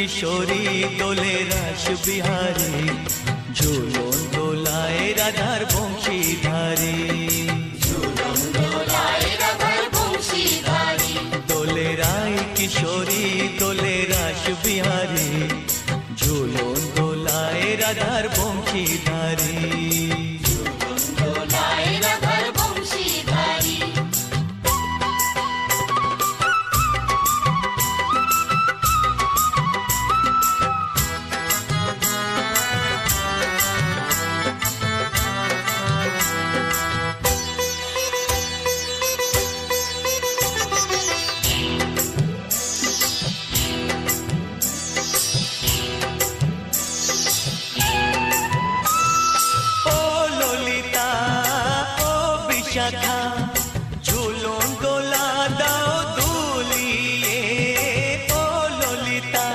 কিশোরী দোলে রাস বিহারী, ঝুলন দোলায় রাধার বংশীধারী। দোলে রায় কিশোরী দোলে রাস বিহারী, ঝুলন দোলায় রাধার বংশীধারী। শাখা ঝুলন দোলা দাও দুলিয়ে, ও ললিতা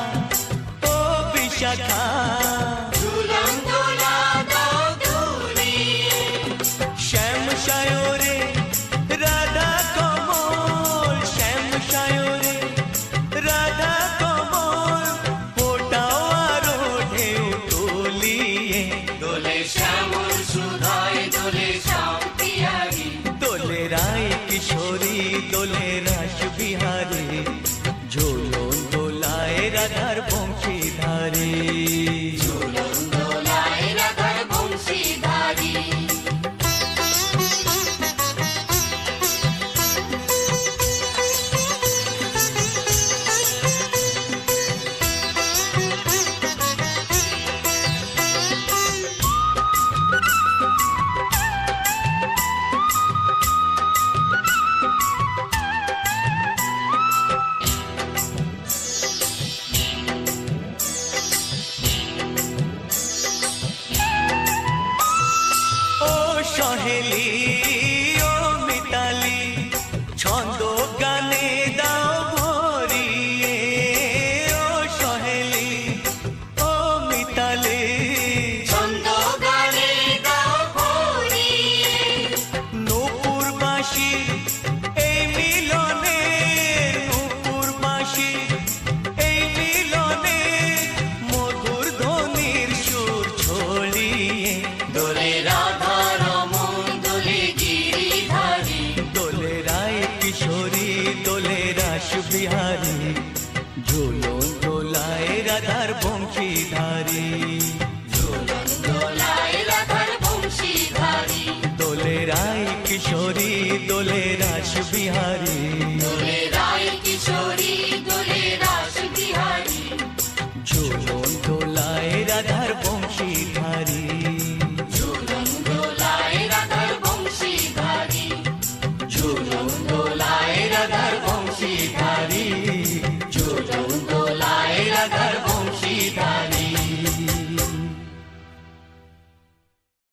ও বিশাখা ঝুলন দোলা দাও দুলিয়ে। শ্যাম সায়রে রাধা কমল, শ্যাম সায়রে রাধা কমল, ফোটাও আরো ঢেউ তুলিয়ে। দোলে শ্যামল সুধায় দোলে শ্যাম পিয়ারি, দোলে রায় কিশোরী দোলে রাস বিহারী, ঝুলন দোলায় রাধার বংশীধারী। ঝুলন দোলায় রাধার বংশীধারী। সহেলি ও মিতালি ছন্দ গানে দাও ভরিয়ে, ও সহেলি ও মিতালি ছন্দ গানে দাও ভরিয়ে। নূপুর বাঁশি এই মিলনে, নূপুর বাঁশি এই মিলনে, মধুর ধ্বনির সুর ছড়িয়ে। দোলে রাধা কিশোরী দোলে রাস বিহারী, ঝুলন দোলায় রাধার বংশীধারী। ঝুলন দোলায় রাধার বংশীধারী। দোলে রায় কিশোরী দোলে রাস বিহারী, দোলে রায় কিশোরী দোলে রাস বিহারী, ঝুলন দোলায় রাধার বংশীধারী। ঝুলন দোলায় রাধার বংশীধারী, ঝুলন দোলায়